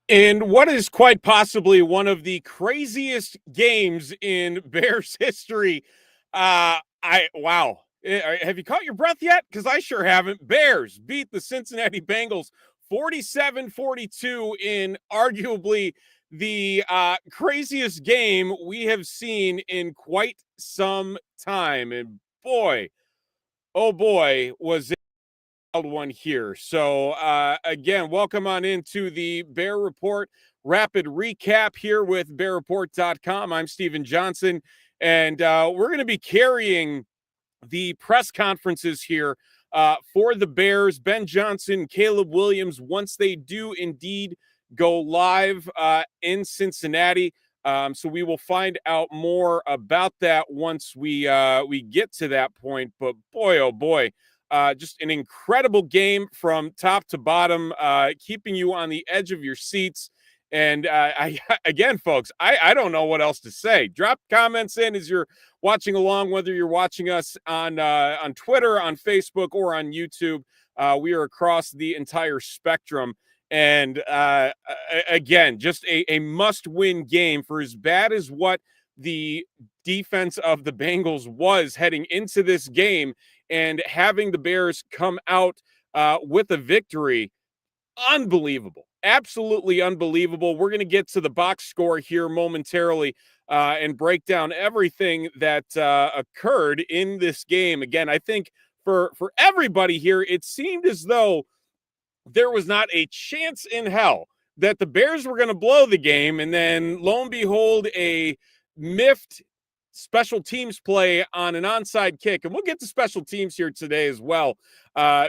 In what is quite possibly one of the craziest games in Bears history. Have you caught your breath yet? Because I sure haven't. Bears beat the Cincinnati Bengals 47-42 in arguably the craziest game we have seen in quite some time. And boy, oh boy, was one here. So, again, welcome on into the Bear Report rapid recap here with bearreport.com. I'm Steven Johnson, and we're going to be carrying the press conferences here for the Bears. Ben Johnson, Caleb Williams, once they do indeed go live in Cincinnati. So we will find out more about that once we get to that point. But boy, oh boy, just an incredible game from top to bottom, keeping you on the edge of your seats. And again, folks, I don't know what else to say. Drop comments in as you're watching along, whether you're watching us on Twitter, on Facebook, or on YouTube. We are across the entire spectrum. And again, just a must-win game for as bad as what the defense of the Bengals was heading into this game, and having the Bears come out with a victory. Unbelievable. Absolutely unbelievable. We're going to get to the box score here momentarily and break down everything that occurred in this game. Again, I think for everybody here, it seemed as though there was not a chance in hell that the Bears were going to blow the game. And then lo and behold, a miffed special teams play on an onside kick. And we'll get to special teams here today as well,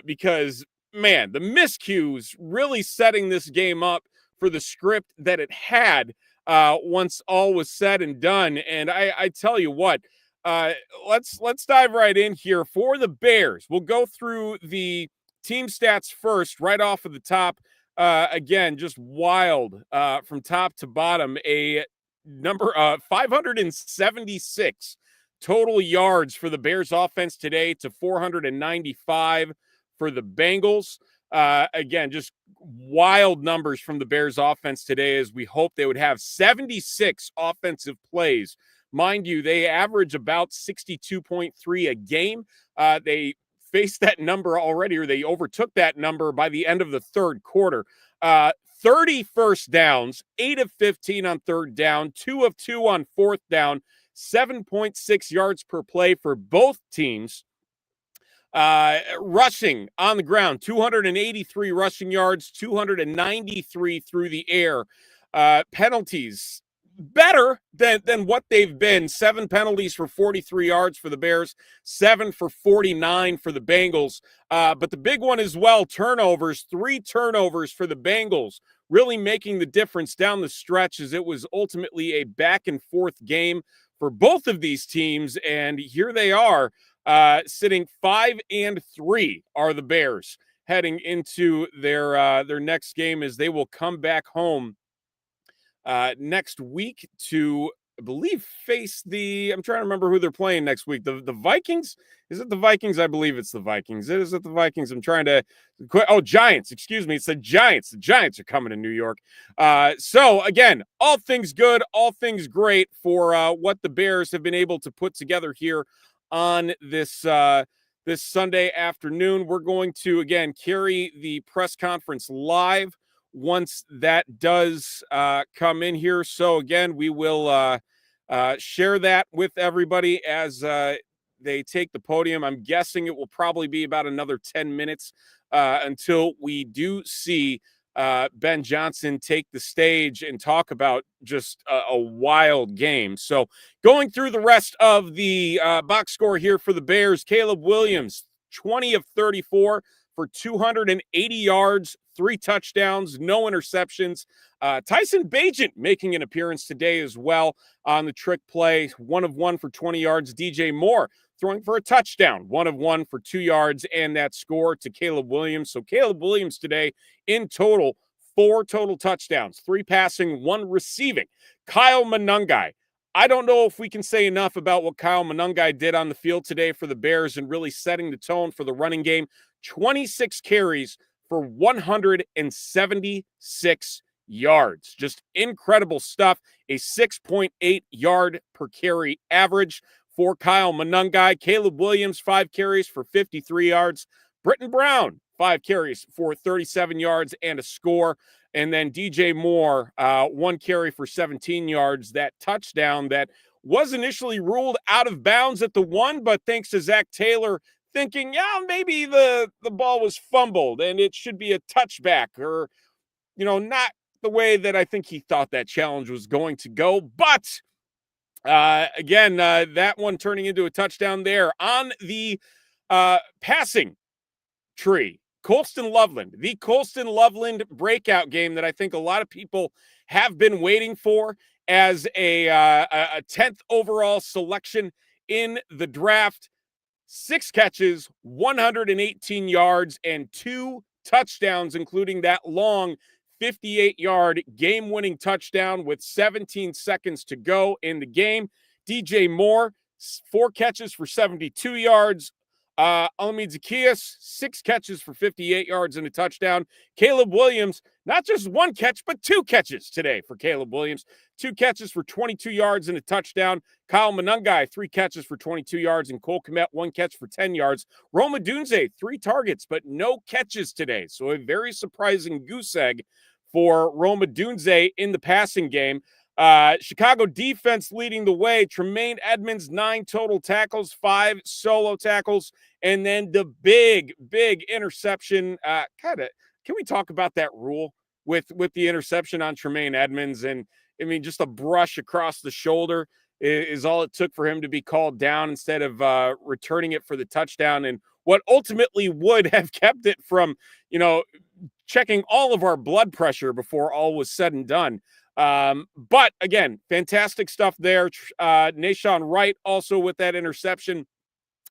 because, man, the miscues really setting this game up for the script that it had once all was said and done. And I tell you what, let's dive right in here for the Bears. We'll go through the team stats first, right off of the top. Again, just wild from top to bottom. A number 576 total yards for the Bears offense today to 495 for the Bengals. Again, just wild numbers from the Bears offense today, as we hope they would have 76 offensive plays. Mind you, they average about 62.3 a game. They faced that number already, or they overtook that number by the end of the third quarter. 30 first downs, 8 of 15 on third down, 2 of 2 on fourth down, 7.6 yards per play for both teams. Rushing on the ground, 283 rushing yards, 293 through the air. Penalties, better than what they've been. 7 penalties for 43 yards for the Bears, 7 for 49 for the Bengals. But the big one as well, turnovers, 3 turnovers for the Bengals, really making the difference down the stretch, as it was ultimately a back and forth game for both of these teams. And here they are, sitting 5-3 are the Bears heading into their next game, as they will come back home next week to, I believe, face I'm trying to remember who they're playing next week. The Vikings? Is it the Vikings? I believe it's the Vikings. Is it the Vikings? I'm trying to Giants. Excuse me. It's the Giants. The Giants are coming to New York. So again, all things good, all things great for what the Bears have been able to put together here on this this Sunday afternoon. We're going to again carry the press conference live once that does come in here. So again, we will share that with everybody as they take the podium. I'm guessing it will probably be about another 10 minutes until we do see Ben Johnson take the stage and talk about just a wild game. So going through the rest of the box score here for the Bears, Caleb Williams, 20 of 34 for 280 yards, 3 touchdowns, no interceptions. Tyson Bagent making an appearance today as well on the trick play, 1 of 1 for 20 yards. DJ Moore throwing for a touchdown, 1 of 1 for 2 yards, and that score to Caleb Williams. So Caleb Williams today in total, 4 total touchdowns, 3 passing, 1 receiving. Kyle Manungai. I don't know if we can say enough about what Kyle Manungai did on the field today for the Bears and really setting the tone for the running game. 26 carries for 176 yards. Just incredible stuff. A 6.8 yard per carry average for Kyle Manungai. Caleb Williams, 5 carries for 53 yards. Britton Brown, 5 carries for 37 yards and a score. And then DJ Moore, 1 carry for 17 yards. That touchdown that was initially ruled out of bounds at the 1, but thanks to Zack Taylor thinking, yeah, maybe the ball was fumbled and it should be a touchback, or, not the way that I think he thought that challenge was going to go. But again, that one turning into a touchdown there on the passing tree. Colston Loveland, the Colston Loveland breakout game that I think a lot of people have been waiting for as a 10th overall selection in the draft. 6 catches, 118 yards, and 2 touchdowns, including that long 58-yard game-winning touchdown with 17 seconds to go in the game. DJ Moore, 4 catches for 72 yards. Alamid Zacchaeus, 6 catches for 58 yards and a touchdown. Caleb Williams, not just 1 catch, but 2 catches today for Caleb Williams. 2 catches for 22 yards and a touchdown. Kyle Manungai, 3 catches for 22 yards, and Cole Kmet, 1 catch for 10 yards. Rome Odunze, 3 targets, but no catches today. So a very surprising goose egg for Rome Odunze in the passing game. Chicago defense leading the way. Tremaine Edmonds, 9 total tackles, 5 solo tackles, and then the big interception. Can we talk about that rule with the interception on Tremaine Edmonds? And I mean, just a brush across the shoulder is all it took for him to be called down instead of returning it for the touchdown, and what ultimately would have kept it from, checking all of our blood pressure before all was said and done. But again, fantastic stuff there. Nashawn Wright also with that interception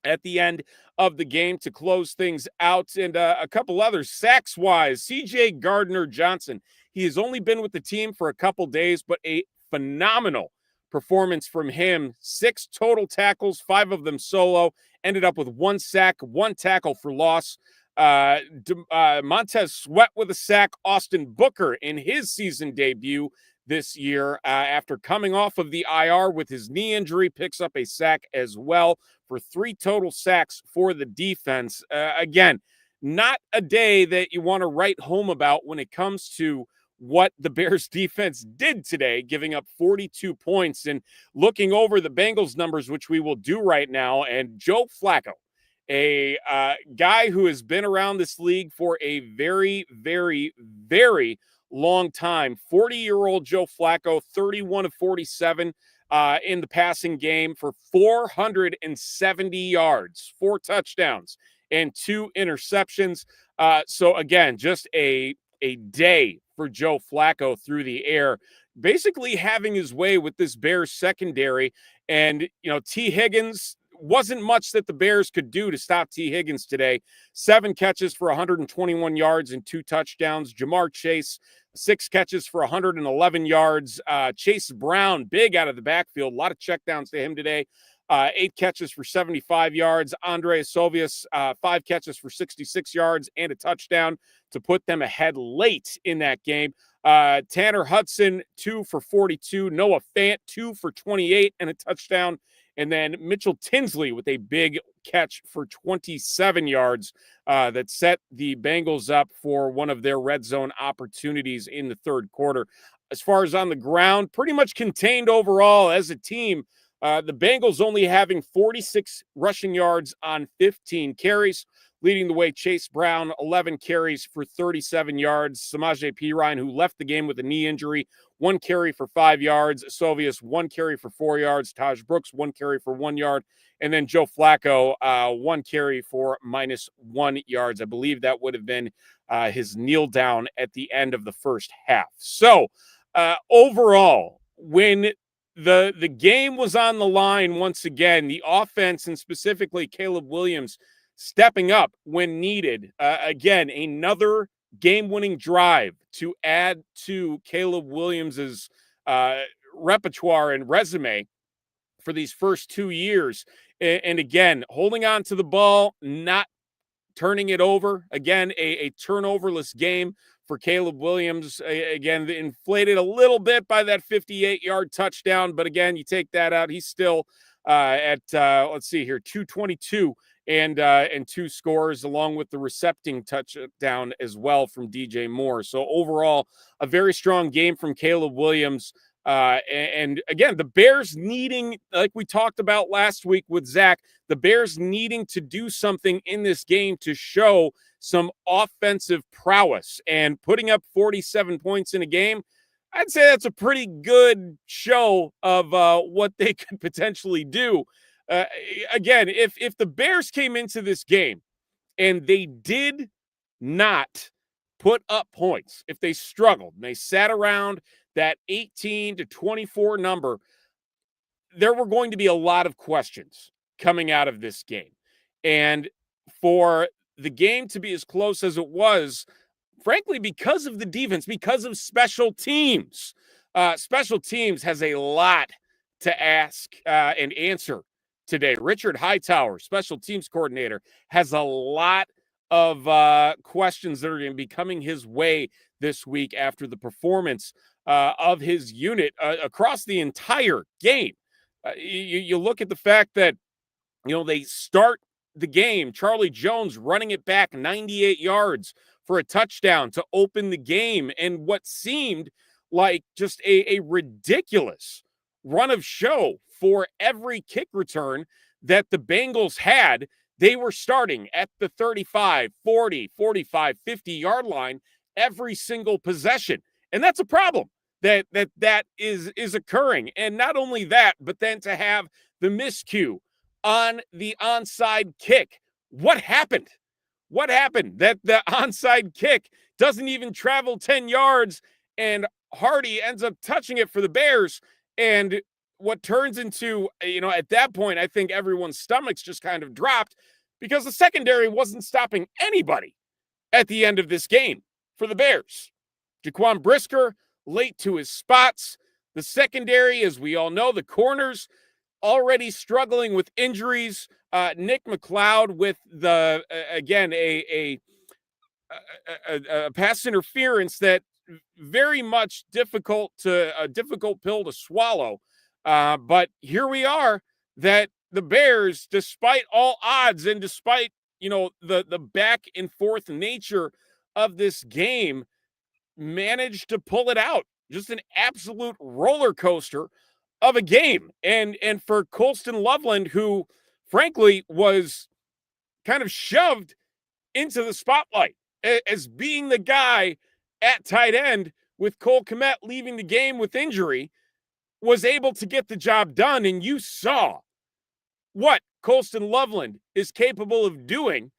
at the end of the game to close things out. And a couple others, sacks wise, CJ Gardner-Johnson. He has only been with the team for a couple days, but a phenomenal performance from him. 6 total tackles, 5 of them solo, ended up with 1 sack, 1 tackle for loss. Montez Sweat with a sack. Austin Booker in his season debut this year, after coming off of the IR with his knee injury, picks up a sack as well for 3 total sacks for the defense. Again, not a day that you want to write home about when it comes to what the Bears defense did today, giving up 42 points. And looking over the Bengals numbers, which we will do right now, and Joe Flacco, a guy who has been around this league for a very, very, very long time. 40-year-old Joe Flacco, 31 of 47 in the passing game for 470 yards, 4 touchdowns, and 2 interceptions. So again, just a day for Joe Flacco through the air, basically having his way with this Bears secondary. And, T. Higgins, wasn't much that the Bears could do to stop T. Higgins today. 7 catches for 121 yards and 2 touchdowns. Jamar Chase, 6 catches for 111 yards. Chase Brown, big out of the backfield. A lot of checkdowns to him today. 8 catches for 75 yards. Andreas Sovius, 5 catches for 66 yards and a touchdown to put them ahead late in that game. Tanner Hudson, 2 for 42. Noah Fant, 2 for 28 and a touchdown. And then Mitchell Tinsley with a big catch for 27 yards that set the Bengals up for one of their red zone opportunities in the third quarter. As far as on the ground, pretty much contained overall as a team. The Bengals only having 46 rushing yards on 15 carries. Leading the way, Chase Brown, 11 carries for 37 yards. Samaje Perine, who left the game with a knee injury, 1 carry for 5 yards. Sovius, 1 carry for 4 yards. Taj Brooks, 1 carry for 1 yard. And then Joe Flacco, 1 carry for -1 yards. I believe that would have been his kneel down at the end of the first half. So overall, when the game was on the line once again, the offense and specifically Caleb Williams stepping up when needed. Again, another game-winning drive to add to Caleb Williams's repertoire and resume for these first 2 years. And again, holding on to the ball, not turning it over. Again, a turnoverless game for Caleb Williams. Again, inflated a little bit by that 58-yard touchdown, but again, you take that out, he's still at let's see here, 222 and 2 scores, along with the recepting touchdown as well from DJ Moore. So overall, a very strong game from Caleb Williams. And again, the Bears needing, like we talked about last week with Zack, the Bears needing to do something in this game to show some offensive prowess, and putting up 47 points in a game, I'd say that's a pretty good show of what they could potentially do. Again, if the Bears came into this game and they did not put up points, if they struggled and they sat around that 18 to 24 number, there were going to be a lot of questions coming out of this game. And for the game to be as close as it was, frankly, because of the defense, because of special teams. Special teams has a lot to ask and answer today. Richard Hightower, special teams coordinator, has a lot of questions that are going to be coming his way this week after the performance of his unit across the entire game. You look at the fact that, they start the game, Charlie Jones running it back 98 yards for a touchdown to open the game, and what seemed like just a ridiculous run of show for every kick return that the Bengals had. They were starting at the 35, 40, 45, 50-yard line every single possession. And that's a problem that is occurring. And not only that, but then to have the miscue on the onside kick. What happened? What happened? That the onside kick doesn't even travel 10 yards, and Hardy ends up touching it for the Bears. And what turns into, at that point, I think everyone's stomachs just kind of dropped, because the secondary wasn't stopping anybody at the end of this game for the Bears. Jaquan Brisker late to his spots. The secondary, as we all know, the corners already struggling with injuries. Nick McLeod with the again a pass interference that very much a difficult pill to swallow. But here we are, that the Bears, despite all odds and despite the back and forth nature of this game, managed to pull it out. Just an absolute roller coaster of a game. And for Colston Loveland, who frankly was kind of shoved into the spotlight as being the guy at tight end, with Cole Kmet leaving the game with injury, was able to get the job done. And you saw what Colston Loveland is capable of doing,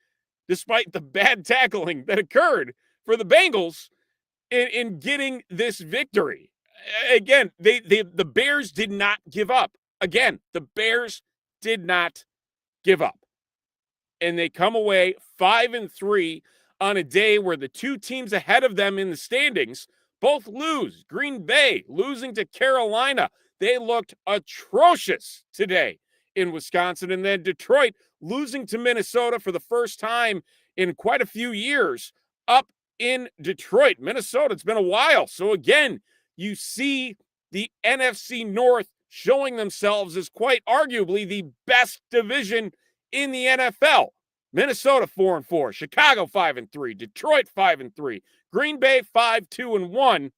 despite the bad tackling that occurred for the Bengals in getting this victory. Again, the Bears did not give up. Again, the Bears did not give up. And they come away 5-3 on a day where the two teams ahead of them in the standings both lose. Green Bay losing to Carolina. They looked atrocious today in Wisconsin. And then Detroit losing to Minnesota for the first time in quite a few years up in Detroit. Minnesota, it's been a while. So again, you see the NFC North showing themselves as quite arguably the best division in the NFL. Minnesota 4-4, Chicago 5-3, Detroit 5-3, Green Bay 5-2-1.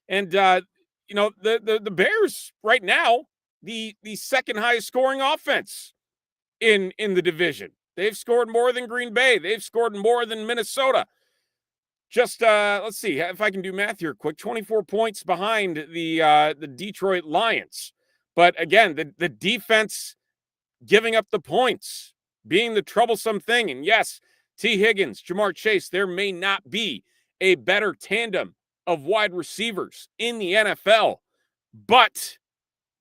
And the Bears right now, the second highest scoring offense in the division. They've scored more than Green Bay. They've scored more than Minnesota. Just let's see if I can do math here quick. 24 points behind the Detroit Lions. But again, the defense giving up the points, being the troublesome thing. And yes, T. Higgins, Jamar Chase, there may not be a better tandem of wide receivers in the NFL, but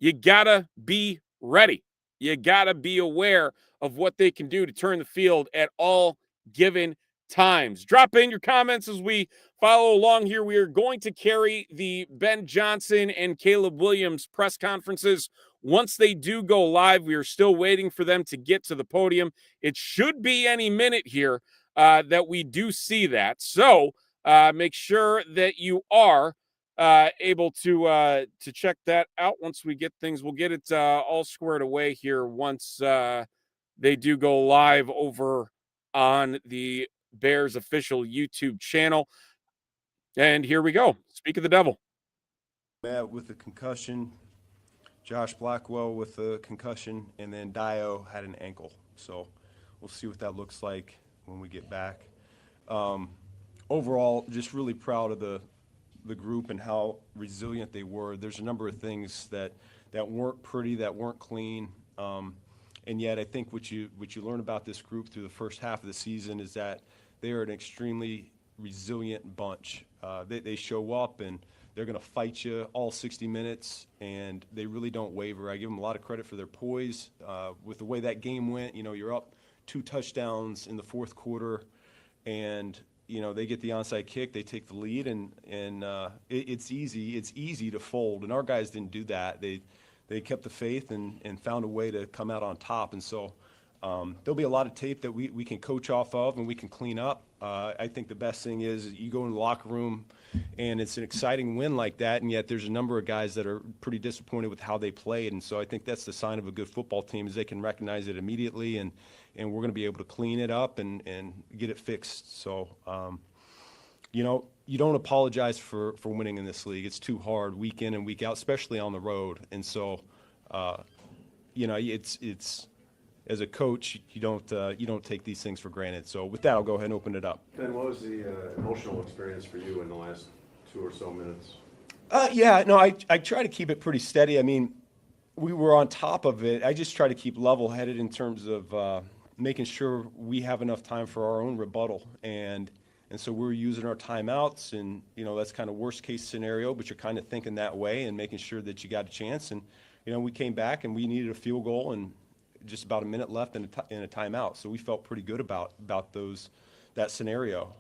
you gotta be ready. You gotta be aware of what they can do to turn the field at all given times. Drop in your comments as we follow along here. We are going to carry the Ben Johnson and Caleb Williams press conferences once they do go live, we are still waiting for them to get to the podium. It should be any minute here that we do see that. So make sure that you are able to check that out once we get things. We'll get it all squared away here once they do go live over on the Bears official YouTube channel. And here we go. Speak of the devil. Matt with a concussion, Josh Blackwell with a concussion, and then Dio had an ankle. So we'll see what that looks like when we get back. Overall, just really proud of the group and how resilient they were. There's a number of things that weren't pretty, that weren't clean, and yet I think what you learn about this group through the first half of the season is that they are an extremely resilient bunch. They show up and they're going to fight you all 60 minutes, and they really don't waver. I give them a lot of credit for their poise. With the way that game went, you're up 2 touchdowns in the fourth quarter, and they get the onside kick, they take the lead, and it's easy to fold. And our guys didn't do that. They kept the faith and found a way to come out on top. And so there'll be a lot of tape that we can coach off of and we can clean up. I think the best thing is you go in the locker room and it's an exciting win like that, and yet there's a number of guys that are pretty disappointed with how they played. And so I think that's the sign of a good football team, is they can recognize it immediately, and we're going to be able to clean it up and get it fixed. So, you don't apologize for winning in this league. It's too hard week in and week out, especially on the road. And so, it's as a coach, you don't take these things for granted. So with that, I'll go ahead and open it up. Ben, what was the emotional experience for you in the last 2 or so minutes? I try to keep it pretty steady. I mean, we were on top of it. I just try to keep level-headed in terms of making sure we have enough time for our own rebuttal. And so we're using our timeouts, and, that's kind of worst-case scenario, but you're kind of thinking that way and making sure that you got a chance. And, we came back, and we needed a field goal, and just about a minute left in a timeout. So we felt pretty good about that scenario.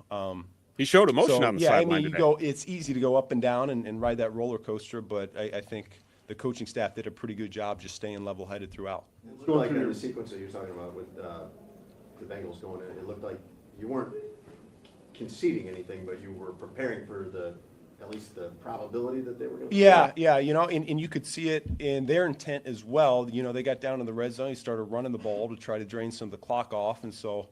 He showed emotion on the sideline today. It's easy to go up and down and ride that roller coaster, but I think the coaching staff did a pretty good job just staying level-headed throughout. It looked like in the sequence that you're talking about with the Bengals going in, it looked like you weren't conceding anything, but you were preparing for at least the probability that they were going to. Yeah, and you could see it in their intent as well. They got down in the red zone, he started running the ball to try to drain some of the clock off, and so,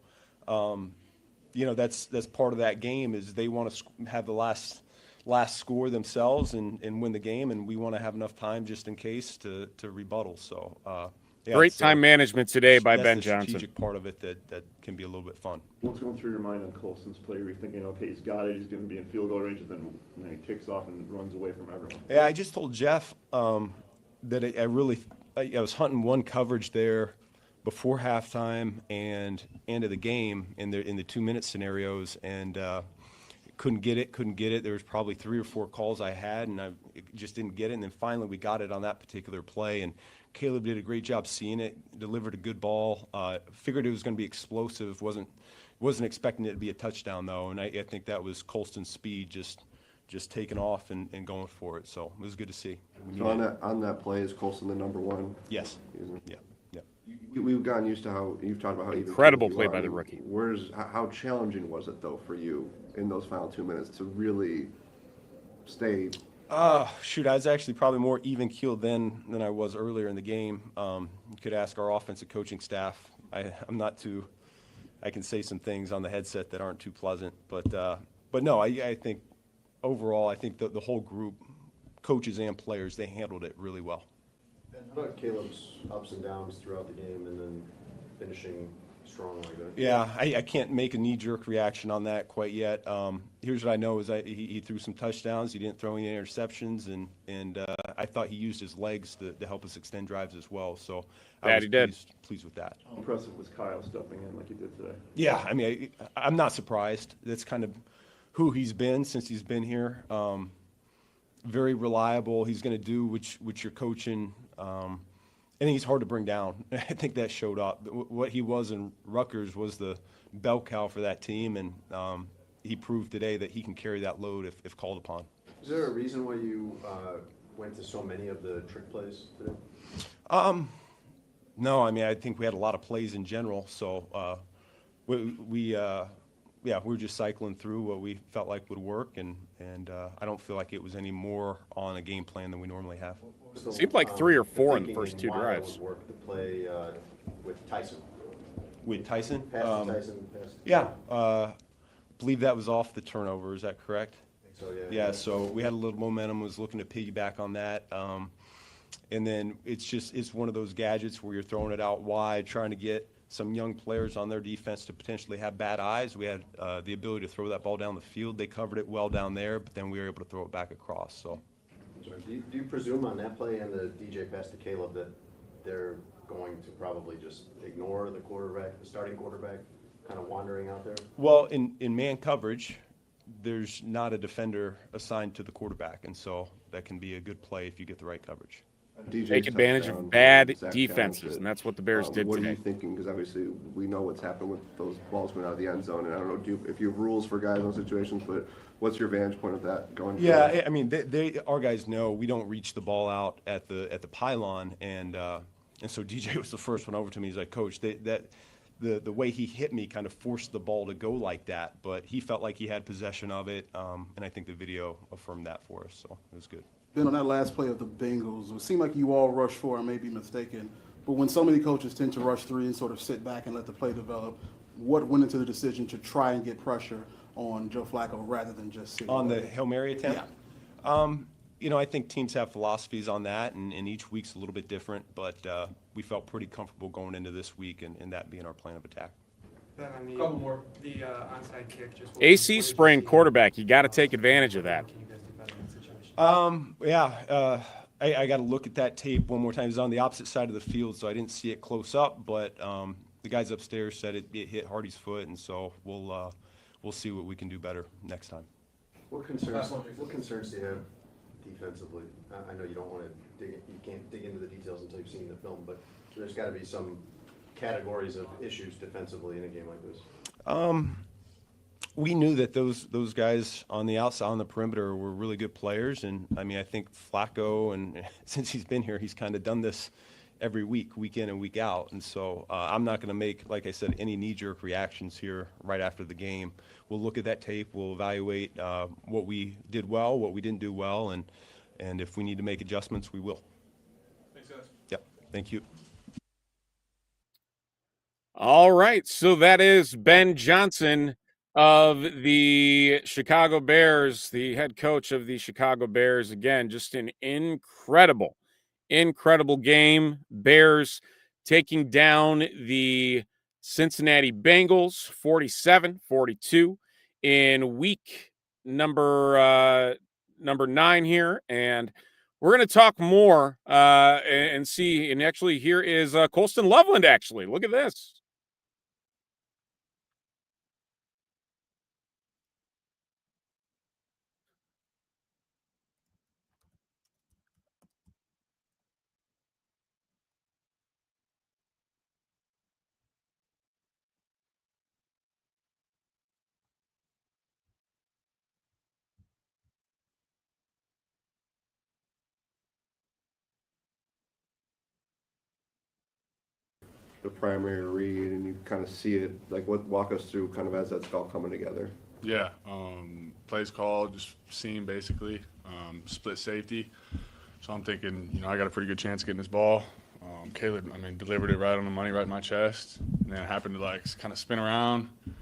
that's part of that game, is they want to have the last score themselves and win the game, and we want to have enough time just in case to rebuttal. So, great time management today by Ben Johnson. That's the strategic part of it that can be a little bit fun. What's going through your mind on Colston's play? You're thinking, okay, he's got it, he's going to be in field goal range, and then he kicks off and runs away from everyone. Yeah, I just told Jeff that I was hunting one coverage there before halftime and end of the game in the 2-minute scenarios, and couldn't get it. There was probably 3 or 4 calls I had, and I just didn't get it. And then finally we got it on that particular play, and Caleb did a great job seeing it, delivered a good ball. Figured it was going to be explosive. Wasn't expecting it to be a touchdown, though, and I think that was Colston's speed just taking off and going for it. So it was good to see. So on that play, is Colston the number one? Yes. Yeah. Yeah. We've gotten used to how you've talked about how incredible play by the rookie. How challenging was it, though, for you in those final 2 minutes to really stay? I was actually probably more even keeled than I was earlier in the game. You could ask our offensive coaching staff. I'm not too. I can say some things on the headset that aren't too pleasant, but no, I think overall, I think the whole group, coaches and players, they handled it really well. How about Caleb's ups and downs throughout the game and then finishing strong like that? Yeah, I can't make a knee-jerk reaction on that quite yet. Here's what I know is he threw some touchdowns. He didn't throw any interceptions, and I thought he used his legs to help us extend drives as well. So I was pleased with that. How impressive was Kyle stepping in like he did today? Yeah, I mean, I'm not surprised. That's kind of who he's been since he's been here. Very reliable. He's going to do what you're coaching. I think he's hard to bring down. I think that showed up. What he was in Rutgers was the bell cow for that team, and he proved today that he can carry that load if called upon. Is there a reason why you went to so many of the trick plays today? No, I mean, I think we had a lot of plays in general, so yeah, we were just cycling through what we felt like would work, and I don't feel like it was any more on a game plan than we normally have. So, Seemed like 3 or 4 in the thinking first 2 why that drives. would work to play with Tyson. With Tyson? Pass to Tyson, pass to- Yeah, believe that was off the turnover, is that correct? So, yeah. Yeah, so we had a little momentum, was looking to piggyback on that. And then it's one of those gadgets where you're throwing it out wide, trying to get some young players on their defense to potentially have bad eyes. We had the ability to throw that ball down the field. They covered it well down there, but then we were able to throw it back across, so. Do you presume on that play and the DJ pass to Caleb that they're going to probably just ignore the quarterback, the starting quarterback, kind of wandering out there? Well, in man coverage, there's not a defender assigned to the quarterback, and so that can be a good play if you get the right coverage. DJ's Take advantage touchdown, of bad Zack defenses, challenged it. and that's what the Bears did What are today. you thinking? Because obviously we know what's happened with those balls going out of the end zone, and I don't know if you have rules for guys in those situations, but what's your vantage point of that going? Yeah, I mean, our guys know we don't reach the ball out at the pylon, and so DJ was the first one over to me. He's like, Coach, the way he hit me kind of forced the ball to go like that, but he felt like he had possession of it, and I think the video affirmed that for us, so it was good. Ben, on that last play of the Bengals, it seemed like you all rushed 4, I may be mistaken, but when so many coaches tend to rush 3 and sort of sit back and let the play develop, what went into the decision to try and get pressure on Joe Flacco rather than just sit? On the Hail Mary attempt? Yeah. You know, I think teams have philosophies on that, and each week's a little bit different, but we felt pretty comfortable going into this week and that being our plan of attack. Then on the couple more, the onside kick. Just AC sprained quarterback. You got to take advantage of that. Can you guys do better in that situation? I got to look at that tape one more time. It was on the opposite side of the field, so I didn't see it close up, but the guys upstairs said it hit Hardy's foot, and so we'll see what we can do better next time. What concerns do you have defensively? I know you don't want to you can't dig into the details until you've seen the film, but there's got to be some categories of issues defensively in a game like this. We knew that those guys on the outside, on the perimeter, were really good players, and I mean, I think Flacco, and since he's been here, he's kind of done this every week, week in and week out, and so I'm not going to make, like I said, any knee-jerk reactions here right after the game. We'll look at that tape, we'll evaluate what we did well, what we didn't do well, and if we need to make adjustments, we will. Thanks, guys. Yep, thank you. All right, so that is Ben Johnson of the Chicago Bears, the head coach of the Chicago Bears. Again, just an incredible game. Bears taking down the Cincinnati Bengals 47-42 in week number 9 here, and we're going to talk more and see. And actually, here is Colston Loveland. Actually, look at this. The primary read, and you kind of see it, like walk us through kind of as that's all coming together. Yeah, plays called, just seam basically, split safety. So I'm thinking, you know, I got a pretty good chance of getting this ball. Caleb, I mean, delivered it right on the money, right in my chest. And then it happened to like kind of spin around. It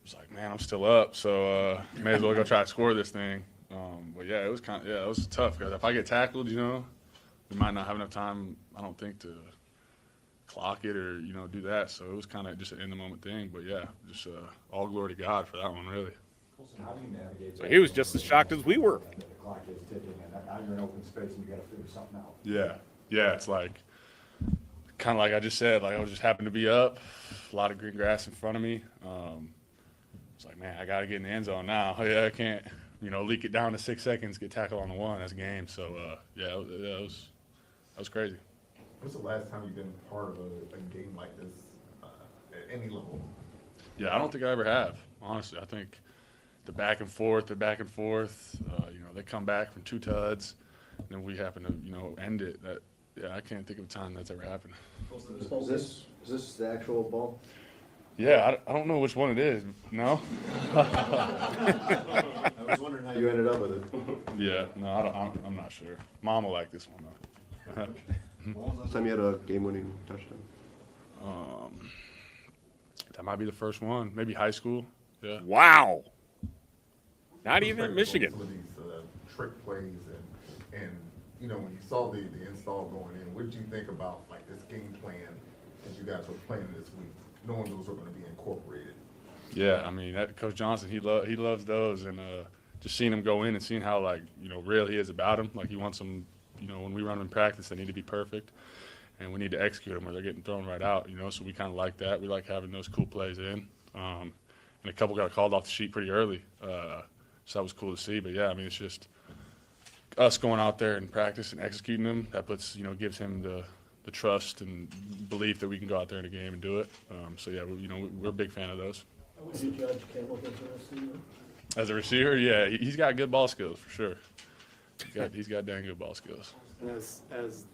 was like, man, I'm still up, so may as well go try to score this thing. But yeah, it was it was tough because if I get tackled, you know, we might not have enough time, I don't think, to clock it or, you know, do that. So it was kind of just an in-the-moment thing. But, yeah, just all glory to God for that one, really. How do you navigate So he was just as shocked as we were. The clock is ticking, and now you're in open space, and you got to figure something out. Yeah, it's like kind of like I just said, like I was just happened to be up, a lot of green grass in front of me. It's like, man, I got to get in the end zone now. Yeah, I can't, you know, leak it down to 6 seconds, get tackled on the 1. That's a game. So, yeah, that was crazy. When's the last time you've been part of a game like this at any level? Yeah, I don't think I ever have, honestly. I think the back and forth, you know, they come back from 2 tuds, and then we happen to, you know, end it. Yeah, I can't think of a time that's ever happened. Is this the actual ball? Yeah, I don't know which one it is. No? I was wondering how you ended up with it. Yeah, no, I'm not sure. Mom will like this one, though. When was the last time you had a game-winning touchdown? That might be the first one. Maybe high school. Yeah. Wow. Not even in Michigan. Some of these trick plays and you know, when you saw the install going in, what did you think about like this game plan as you guys were playing this week, knowing those were going to be incorporated? Yeah, I mean, Coach Johnson, he loves those, and just seeing him go in and seeing how, like, you know, real he is about them. Like, he wants them, you know, when we run them in practice, they need to be perfect, and we need to execute them or they're getting thrown right out, you know. So we kind of like that. We like having those cool plays in. And a couple got called off the sheet pretty early, so that was cool to see. But, yeah, I mean, it's just us going out there and practice and executing them. That puts, you know, gives him the trust and belief that we can go out there in a game and do it. So, yeah, we're a big fan of those. How would you judge Caleb as a receiver? As a receiver, yeah, he's got good ball skills for sure. He's got dang good ball skills. And as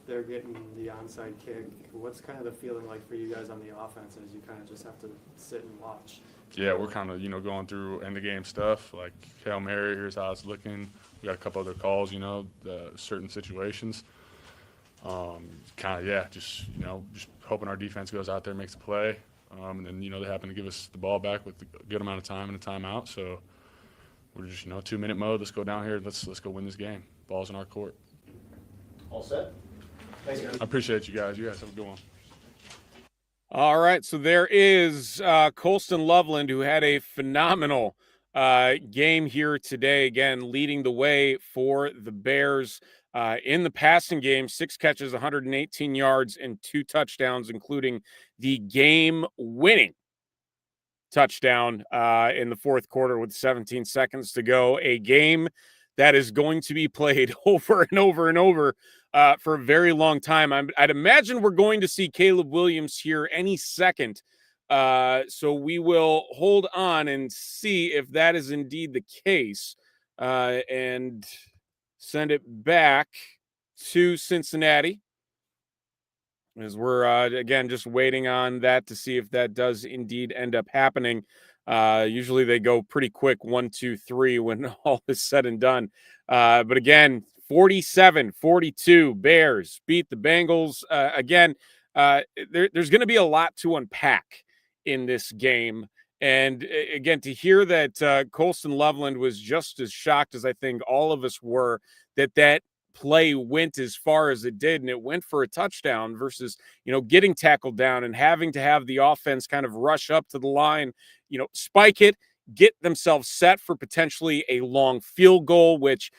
they're getting the onside kick, what's kind of the feeling like for you guys on the offense as you kind of just have to sit and watch? Yeah, we're kind of, you know, going through end of game stuff like Hail Mary, here's how it's looking. We got a couple other calls, you know, certain situations. Kind of, yeah, just hoping our defense goes out there and makes a play. And then, you know, they happen to give us the ball back with a good amount of time and a timeout. So we're just, you know, 2-minute mode. Let's go down here. Let's go win this game. Ball's in our court. All set? Thanks, guys. I appreciate you guys. You guys have a good one. All right, so there is Colston Loveland, who had a phenomenal game here today, again, leading the way for the Bears in the passing game. 6 catches, 118 yards, and 2 touchdowns, including the game-winning touchdown in the fourth quarter with 17 seconds to go. A game that is going to be played over and over and over for a very long time. I'd imagine we're going to see Caleb Williams here any second. So we will hold on and see if that is indeed the case and send it back to Cincinnati, as we're, again, just waiting on that to see if that does indeed end up happening. Usually they go pretty quick, 1, 2, 3 when all is said and done. But again, 47-42, Bears beat the Bengals. Again, there's going to be a lot to unpack in this game. And again, to hear that Colston Loveland was just as shocked as I think all of us were that play went as far as it did, and it went for a touchdown versus, you know, getting tackled down and having to have the offense kind of rush up to the line, you know, spike it, get themselves set for potentially a long field goal, which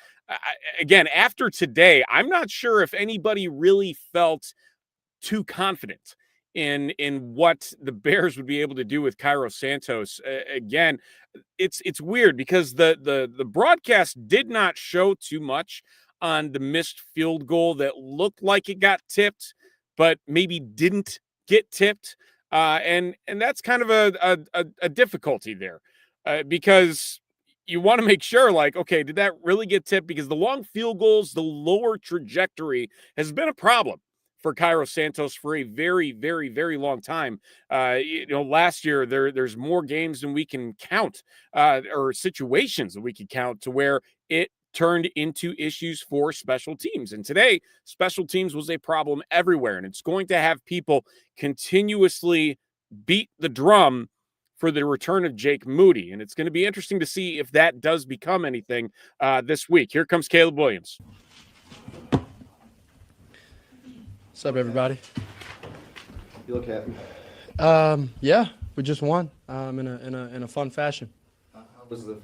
again, after today, I'm not sure if anybody really felt too confident in what the Bears would be able to do with Cairo Santos. Again, it's weird because the broadcast did not show too much on the missed field goal that looked like it got tipped, but maybe didn't get tipped. And that's kind of a difficulty there because you want to make sure, like, okay, did that really get tipped? Because the long field goals, the lower trajectory has been a problem for Cairo Santos for a very, very, very long time. You know, last year there's more games than we can count, or situations that we can count to where it turned into issues for special teams. And today, special teams was a problem everywhere. And it's going to have people continuously beat the drum for the return of Jake Moody. And it's going to be interesting to see if that does become anything this week. Here comes Caleb Williams. What's up, everybody? You look happy. Yeah, we just won in a fun fashion. How was the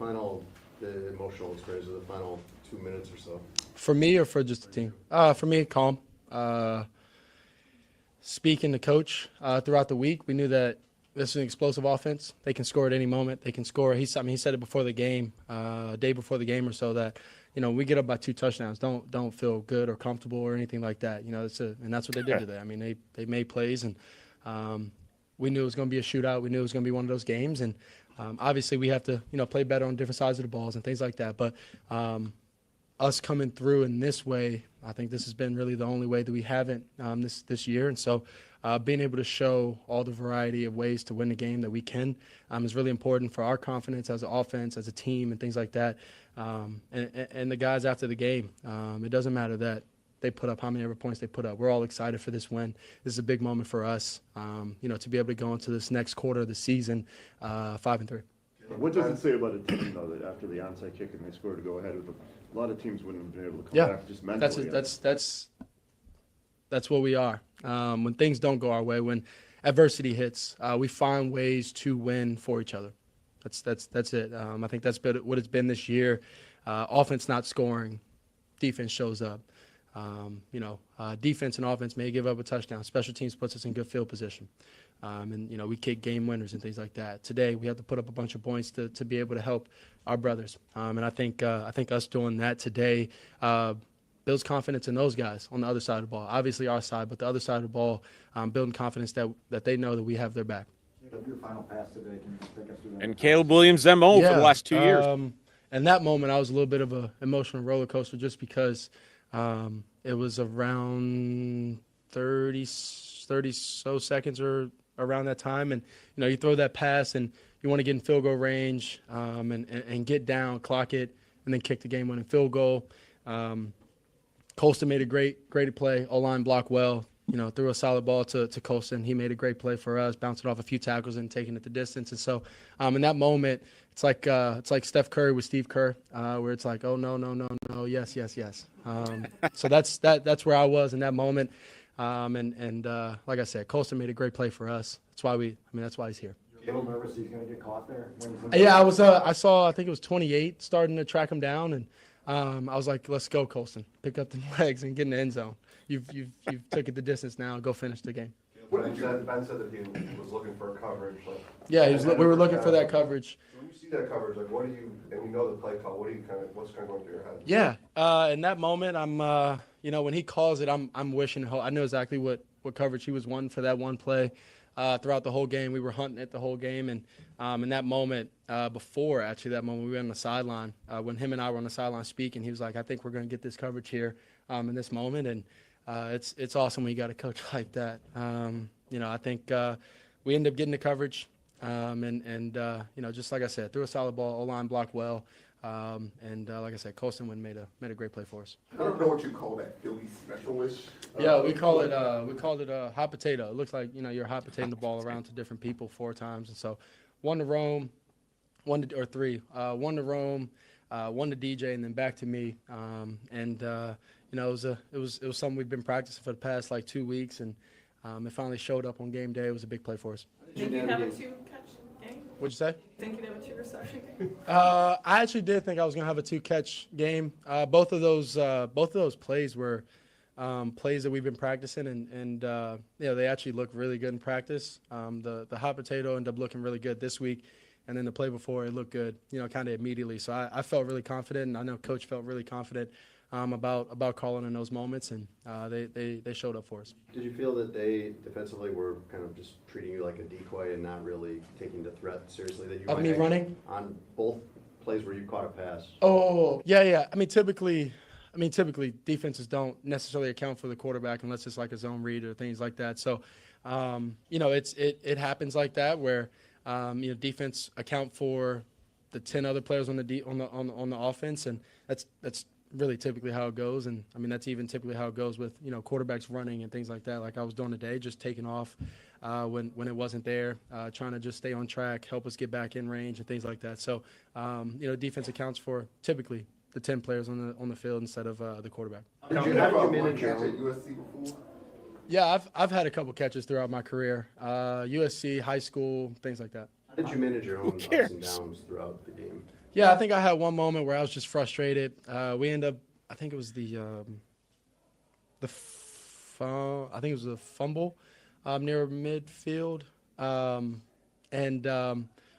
emotional experience of the final 2 minutes or so? For me or for just the team? For me, calm. Speaking to coach throughout the week, we knew that this is an explosive offense. They can score at any moment. They can score. He said it before the game, a day before the game or so, that, you know, we get up by 2 touchdowns. Don't feel good or comfortable or anything like that. You know, and that's what they did today. I mean, they made plays, and we knew it was going to be a shootout. We knew it was going to be one of those games, and obviously we have to, you know, play better on different sides of the balls and things like that. But us coming through in this way, I think this has been really the only way that we haven't this year. And so being able to show all the variety of ways to win the game that we can is really important for our confidence as an offense, as a team, and things like that. And the guys after the game, it doesn't matter that they put up how many ever points they put up. We're all excited for this win. This is a big moment for us, to be able to go into this next quarter of the season 5-3. What does it say about a team, though, that after the onside kick and they scored to go ahead with a lot of teams wouldn't have been able to come back just mentally? That's what we are. When things don't go our way, when adversity hits, we find ways to win for each other. That's it. I think that's been what it's been this year. Offense not scoring, defense shows up. Defense and offense may give up a touchdown. Special teams puts us in good field position. We kick game winners and things like that. Today, we have to put up a bunch of points to be able to help our brothers. And I think us doing that today builds confidence in those guys on the other side of the ball. Obviously our side, but the other side of the ball, building confidence that they know that we have their back. Your final pass today, can you just take us through that? And Caleb Williams' MO for the last 2 years. In that moment, I was a little bit of an emotional roller coaster just because it was around 30 so seconds or around that time. And, you throw that pass and you want to get in field goal range and get down, clock it, and then kick the game-winning field goal. Colston made a great play. O-line blocked well. Threw a solid ball to Colston. He made a great play for us, bouncing off a few tackles and taking it the distance. And so in that moment, it's like Steph Curry with Steve Kerr, where it's like, oh, no, yes. So that's where I was in that moment. Like I said, Colston made a great play for us. That's why he's here. A little nervous he's going to get caught there? Yeah, I saw, I think it was 28 starting to track him down, and I was like, let's go, Colston. Pick up the legs and get in the end zone. You've took it the distance now. Go finish the game. Ben said that he was looking for coverage. Yeah, we were looking for that coverage. When you see that coverage, like, what do you, and we know the play call, what's kind of going through your head? Yeah, in that moment, I'm, when he calls it, I'm wishing. I know exactly what coverage he was wanting for that one play. Throughout the whole game, we were hunting it the whole game, and in that moment, before actually that moment, we were on the sideline. When him and I were on the sideline speaking, he was like, "I think we're going to get this coverage here in this moment," and it's awesome when you got a coach like that. I think we ended up getting the coverage, just like I said, threw a solid ball, O-line blocked well. Like I said, Colston made a great play for us. I don't know what you call that, Philly specialist. Yeah, we called it a hot potato. It looks like you're hot potatoing the ball around to different people 4 times, and so 1 to Rome, 1 to Rome, 1 to DJ, and then back to me. It was something we've been practicing for the past 2 weeks, and it finally showed up on game day. It was a big play for us. Did you have a 2-catch game? What'd you say? Think you'd have a 2-reception game? I actually did think I was gonna have a 2-catch game. Both of those plays were plays that we've been practicing, and they actually look really good in practice. The hot potato ended up looking really good this week, and then the play before it looked good, kind of immediately. So I felt really confident, and I know Coach felt really confident about calling in those moments, and they showed up for us. Did you feel that they defensively were kind of just treating you like a decoy and not really taking the threat seriously that you of me running on both plays where you caught a pass? Oh, yeah. Typically defenses don't necessarily account for the quarterback unless it's like a zone read or things like that. So, it happens like that where defense account for the 10 other players on the offense, and that's really typically how it goes. And that's even typically how it goes with quarterbacks running and things like that. Like I was doing today, just taking off when it wasn't there, trying to just stay on track, help us get back in range and things like that. So defense accounts for typically the 10 players on the field instead of the quarterback. Did you have one catch at USC before? Yeah, I've had a couple catches throughout my career, USC, high school, things like that. How did you manage your own ups and downs throughout the game? Yeah, I think I had one moment where I was just frustrated. We ended up, I think it was the fumble near midfield, and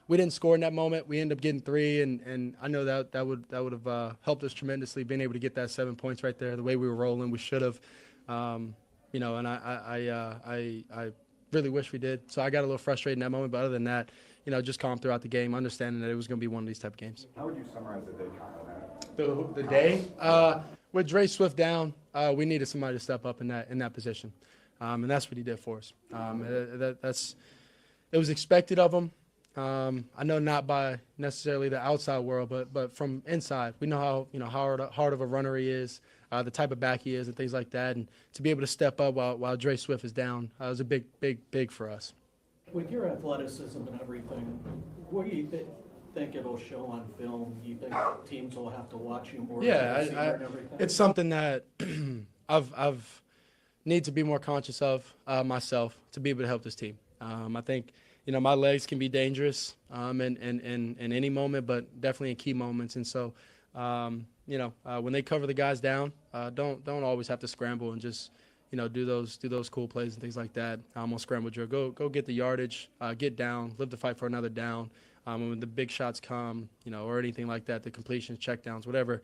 we didn't score in that moment. We ended up getting 3, and I know that would have helped us tremendously, being able to get that 7 points right there. The way we were rolling, we should have, and I really wish we did. So I got a little frustrated in that moment, but other than that, just calm throughout the game, understanding that it was going to be one of these type of games. How would you summarize the day, Kyle? The day with Dre Swift down, we needed somebody to step up in that position, and that's what he did for us. It was expected of him. I know not by necessarily the outside world, but from inside, we know how hard of a runner he is, the type of back he is, and things like that. And to be able to step up while Dre Swift is down was a big for us. With your athleticism and everything, what do you think it'll show on film? Do you think teams will have to watch you more? Yeah, it's something that I've need to be more conscious of myself to be able to help this team. I think my legs can be dangerous in any moment, but definitely in key moments. And so, when they cover the guys down, don't always have to scramble and just do those cool plays and things like that. On scramble drill, go get the yardage, get down, live to fight for another down. When the big shots come, or anything like that, the completions, checkdowns, whatever,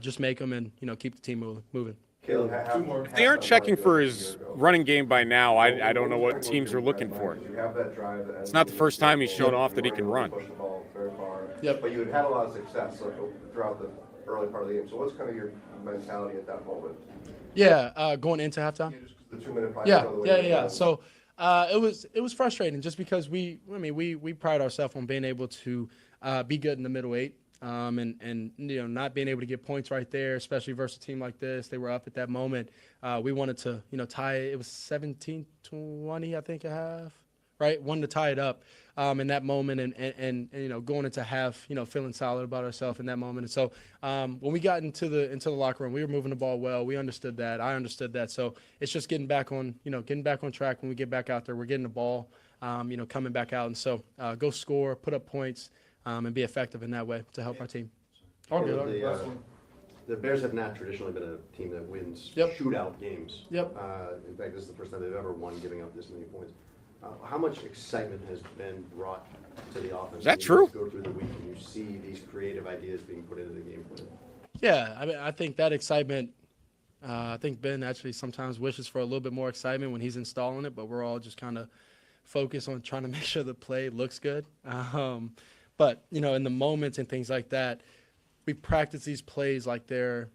just make them and keep the team moving. If they aren't checking for his running game by now, I don't know what teams are looking for. It's not the first time he's shown off that he can run. Yep. But you had a lot of success throughout the early part of the game. So what's kind of your mentality at that moment? Yeah, going into halftime. The 2-minute Yeah. So it was frustrating just because we pride ourselves on being able to be good in the middle eight. And not being able to get points right there, especially versus a team like this. They were up at that moment. We wanted to, tie it. It was 17-20, I think, at half, right? Wanted to tie it up in that moment and going into half, feeling solid about ourselves in that moment. And so when we got into the locker room, we were moving the ball well. We understood that. I understood that. So it's just getting back on track when we get back out there. We're getting the ball, coming back out. And so go score, put up points. And be effective in that way to help our team. The Bears have not traditionally been a team that wins shootout games. Yep. In fact, this is the first time they've ever won giving up this many points. How much excitement has been brought to the offense? Is that true? You go through the week and you see these creative ideas being put into the game plan. Yeah, I think that excitement. I think Ben actually sometimes wishes for a little bit more excitement when he's installing it, but we're all just kind of focused on trying to make sure the play looks good. But, in the moments and things like that, we practice these plays like they're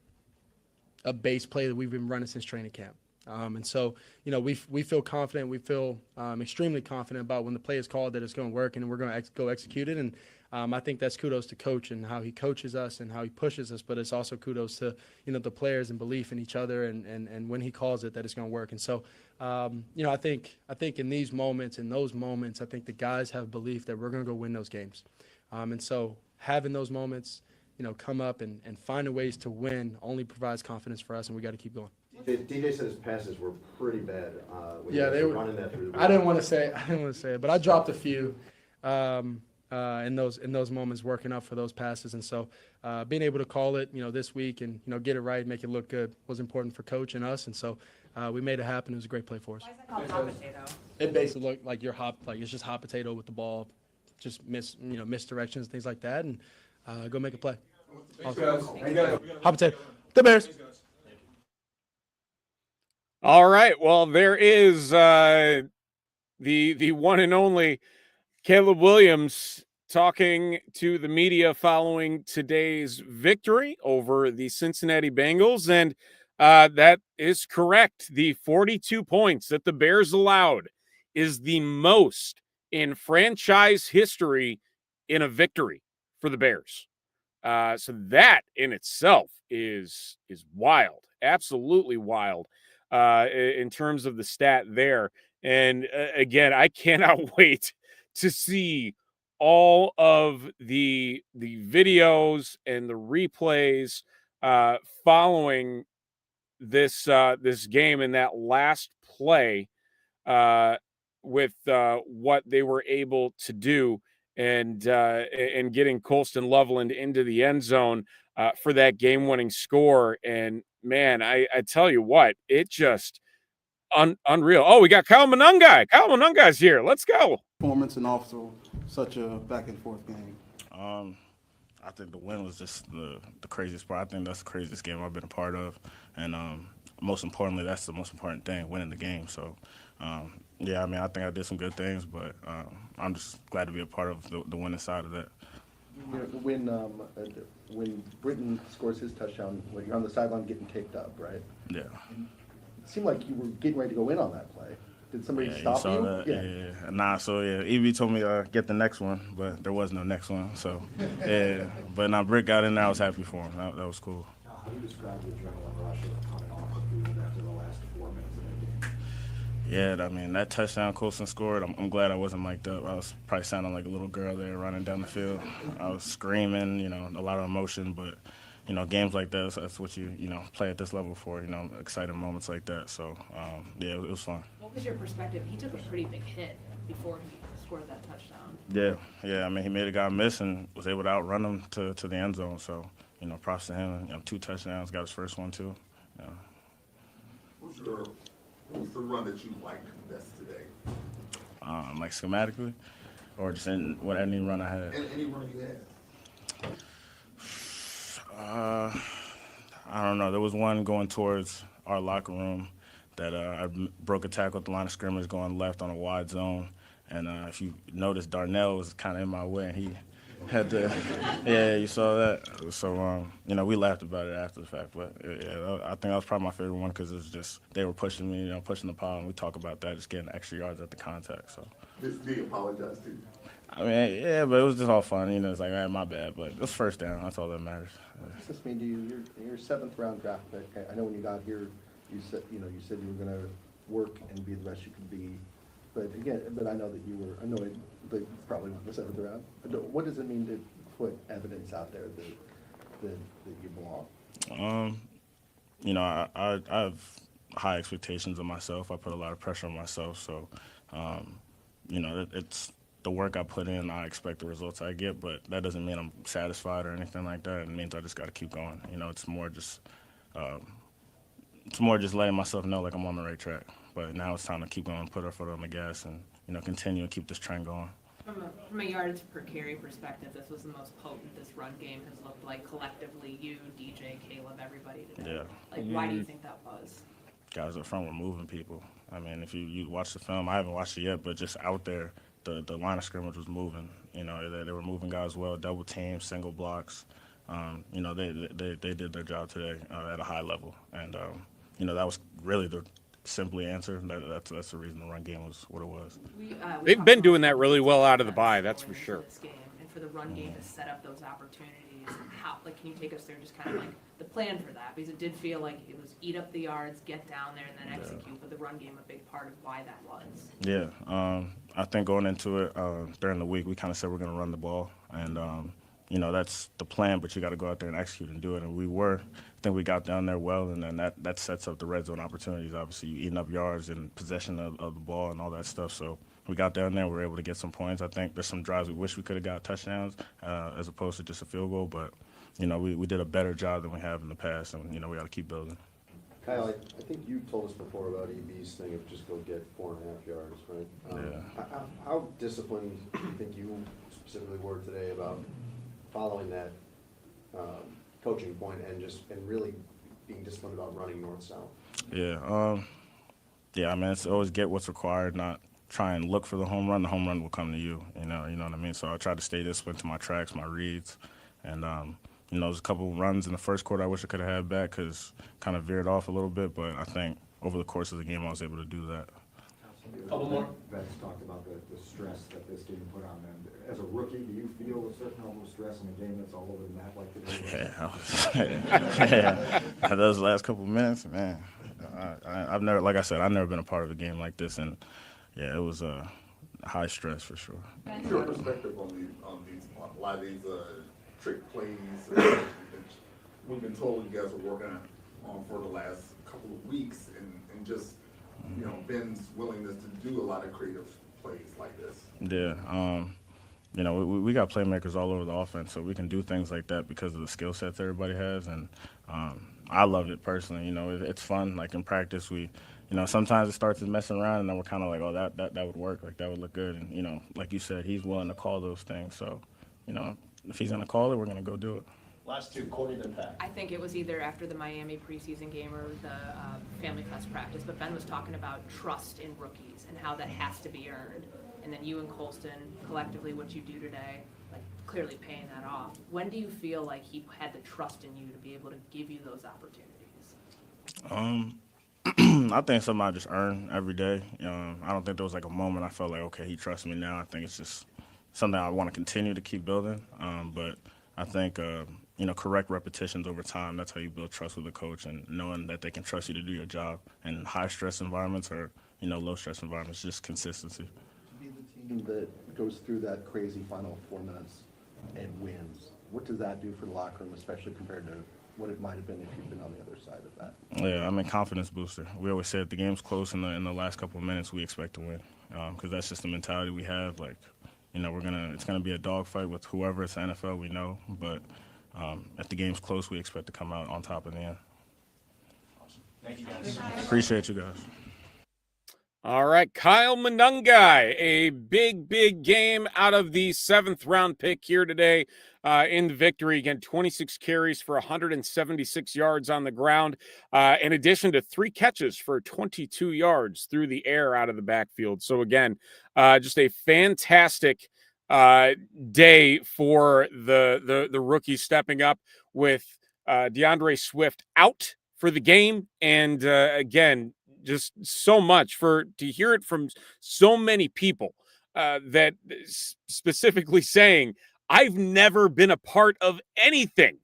a base play that we've been running since training camp. And so, we feel confident. We feel extremely confident about when the play is called that it's going to work and we're going to go execute it. And I think that's kudos to Coach and how he coaches us and how he pushes us. But it's also kudos to, the players and belief in each other and when he calls it that it's going to work. And so, I think in these moments, in those moments, I think the guys have belief that we're going to go win those games. And so having those moments, come up and finding ways to win only provides confidence for us, and we got to keep going. DJ said his passes were pretty bad. They were running that through the I didn't want to say it, but I dropped a few in those moments working up for those passes, and so being able to call it, this week and get it right, make it look good was important for Coach and us, and so we made it happen. It was a great play for us. Why is that called hot potato? It basically looked like it's just hot potato with the ball. Just misdirections, things like that, and go make a play. Hot potato. The Bears. All right. Well, there is the one and only Caleb Williams talking to the media following today's victory over the Cincinnati Bengals, and that is correct. The 42 points that the Bears allowed is the most in franchise history in a victory for the Bears. So that in itself is wild, absolutely wild in terms of the stat there. And again, I cannot wait to see all of the videos and the replays following this game and that last play with what they were able to do and getting Colston Loveland into the end zone for that game-winning score. And man, I tell you what, it just unreal. Oh, we got Kyle Manungai. Kyle Manungai's here. Let's go. Performance and also such a back and forth game. I think the win was just the craziest part. I think that's the craziest game I've been a part of, and most importantly, that's the most important thing, winning the game. So Yeah, I mean, I think I did some good things, but I'm just glad to be a part of the winning side of that. You know, when Britton scores his touchdown, when you're on the sideline getting taped up, right? Yeah. It seemed like you were getting ready to go in on that play. Did somebody Yeah, stop you? Saw you? that? Yeah. Nah, so yeah, Evie told me get the next one, but there was no next one. So yeah, but now Britt got in there. I was happy for him. That was cool. How do you describe the adrenaline rush of coming off the field after the last 4 minutes of the game? Yeah, I mean, that touchdown Colston scored, I'm glad I wasn't mic'd up. I was probably sounding like a little girl there running down the field. I was screaming, a lot of emotion, but, games like that, that's what you play at this level for, exciting moments like that. So, yeah, it was fun. What was your perspective? He took a pretty big hit before he scored that touchdown. Yeah, I mean, he made a guy miss and was able to outrun him to the end zone. So, props to him. 2 touchdowns, got his first one, too. What's the run that you liked best today? Like schematically, or just in any run I had? Any run you had? I don't know. There was one going towards our locker room that I broke a tackle at the line of scrimmage going left on a wide zone. And if you notice, Darnell was kind of in my way, and he had to, yeah, you saw that. So, we laughed about it after the fact. But, yeah, I think that was probably my favorite one because it was just they were pushing me, pushing the pile, and we talk about that, just getting extra yards at the contact. So. Did he apologize to you? I mean, yeah, but it was just all fun. It's like, all right, my bad. But it was first down. That's all that matters. What does this mean to you? You're 7th round draft pick. I know when you got here, you said you were going to work and be the best you could be. But again, I know that you were annoyed, but probably with the 7th round. What does it mean to put evidence out there that you belong? I have high expectations of myself. I put a lot of pressure on myself. So, it's the work I put in. I expect the results I get, but that doesn't mean I'm satisfied or anything like that. It means I just got to keep going. It's more just letting myself know like I'm on the right track. But now it's time to keep going, put our foot on the gas, and continue and keep this trend going. From a yards per carry perspective, this was the most potent this run game has looked like collectively. You, DJ, Caleb, everybody today. Yeah. Like, why do you think that was? Guys up front were moving people. I mean, if you watch the film, I haven't watched it yet, but just out there, the line of scrimmage was moving. They were moving guys well, double teams, single blocks. They did their job today at a high level, and that was really the simply answer. That's the reason the run game was what it was. They've been doing that really well out of the bye, that's for sure. This game, and for the run game to set up those opportunities, can you take us through just kind of like the plan for that? Because it did feel like it was eat up the yards, get down there, and then execute. But the run game, a big part of why that was. Yeah, I think going into it during the week, we kind of said we're going to run the ball, and that's the plan. But you got to go out there and execute and do it. And I think we got down there well, and then that sets up the red zone opportunities. Obviously, you eating up yards and possession of the ball and all that stuff. So we got down there, we were able to get some points. I think there's some drives we wish we could have got touchdowns as opposed to just a field goal. But we did a better job than we have in the past, and we got to keep building. Kyle, I think you told us before about EB's thing of just go get 4.5 yards, right? Yeah. How disciplined do you think you specifically were today about following that coaching point and really being disciplined about running north-south? Yeah. I mean, it's always get what's required, not try and look for the home run. The home run will come to you. You know what I mean. So I tried to stay disciplined to my tracks, my reads, and there's a couple runs in the first quarter I wish I could have had back because kind of veered off a little bit. But I think over the course of the game I was able to do that. Couple more. Vets talked about the stress that this game put on them. As a rookie, do you feel a certain level of stress in a game that's all over the map like today? Yeah, those last couple minutes, man. I've never, like I said, I've never been a part of a game like this, and yeah, it was high stress for sure. What's your perspective on a lot of these trick plays? We've been told you guys are working on for the last couple of weeks, and just Ben's willingness to do a lot of creative plays like this. Yeah. We got playmakers all over the offense, so we can do things like that because of the skill sets everybody has, and I loved it personally. It's fun. Like in practice, we, sometimes it starts as messing around, and then we're kind of like, oh, that would work, like that would look good, and like you said, he's willing to call those things. So, if he's gonna call it, we're gonna go do it. Last two, Courtney then Pat. I think it was either after the Miami preseason game or the Family Fest practice, but Ben was talking about trust in rookies and how that has to be earned. And then you and Colston, collectively, what you do today, like clearly paying that off. When do you feel like he had the trust in you to be able to give you those opportunities? I think something I just earn every day. I don't think there was like a moment I felt like, okay, he trusts me now. I think it's just something I want to continue to keep building. But I think, correct repetitions over time, that's how you build trust with a coach, and knowing that they can trust you to do your job in high-stress environments or, low-stress environments, just consistency. To be the team that goes through that crazy final 4 minutes and wins, what does that do for the locker room, especially compared to what it might have been if you'd been on the other side of that? Yeah, confidence booster. We always say if the game's close in the last couple of minutes, we expect to win, because that's just the mentality we have. Like, it's gonna be a dogfight with whoever. It's the NFL, we know, but if the game's close, we expect to come out on top in the end. Awesome. Thank you, guys. Appreciate you guys. All right, Kyle Manungai, a big game out of the 7th round pick here today in the victory. Again, 26 carries for 176 yards on the ground, in addition to 3 catches for 22 yards through the air out of the backfield. So again, just a fantastic day for the rookie, stepping up with DeAndre Swift out for the game. And again, just so much to hear it from so many people that specifically saying, I've never been a part of anything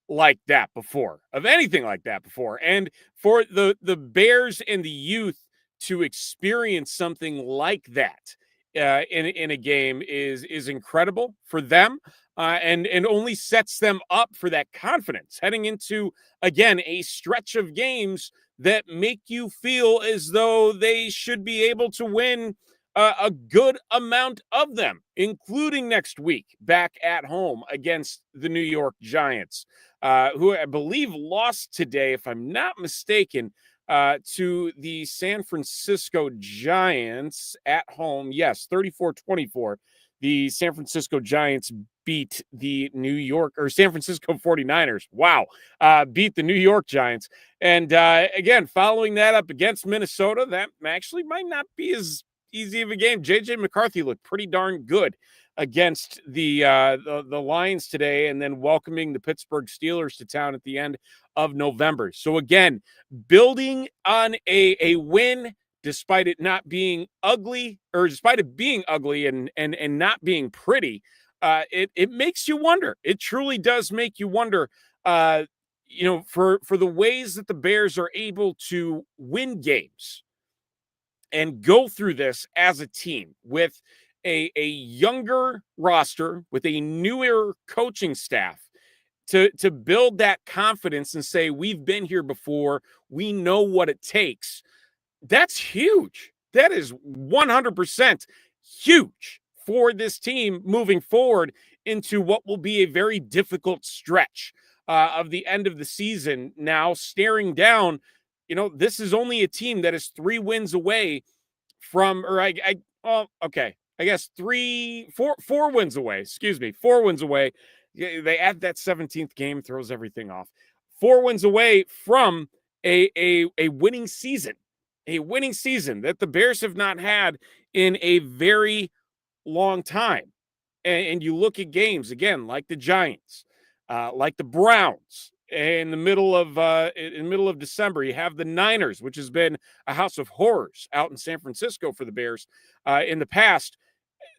like that before, And for the Bears and the youth to experience something like that in a game is incredible for them, and only sets them up for that confidence heading into, again, a stretch of games that make you feel as though they should be able to win a good amount of them, including next week back at home against the New York Giants, who I believe lost today, if I'm not mistaken, to the San Francisco Giants at home. Yes, 34-24. The San Francisco Giants beat the San Francisco 49ers. Wow. Beat the New York Giants. And again, following that up against Minnesota, that actually might not be as easy of a game. J.J. McCarthy looked pretty darn good against the Lions today, and then welcoming the Pittsburgh Steelers to town at the end of November. So again, building on a win, despite it not being ugly, or despite it being ugly and not being pretty, it makes you wonder. It truly does make you wonder, for the ways that the Bears are able to win games and go through this as a team with a younger roster, with a newer coaching staff, to build that confidence and say, we've been here before, we know what it takes. That's huge. That is 100% huge for this team moving forward into what will be a very difficult stretch of the end of the season. Now, staring down, this is only a team that is 3 wins away from, I guess 4 wins away. 4 wins away. They add that 17th game, throws everything off. 4 wins away from a winning season. A winning season that the Bears have not had in a very long time. And you look at games, again, like the Giants, like the Browns. In the middle of December, you have the Niners, which has been a house of horrors out in San Francisco for the Bears in the past.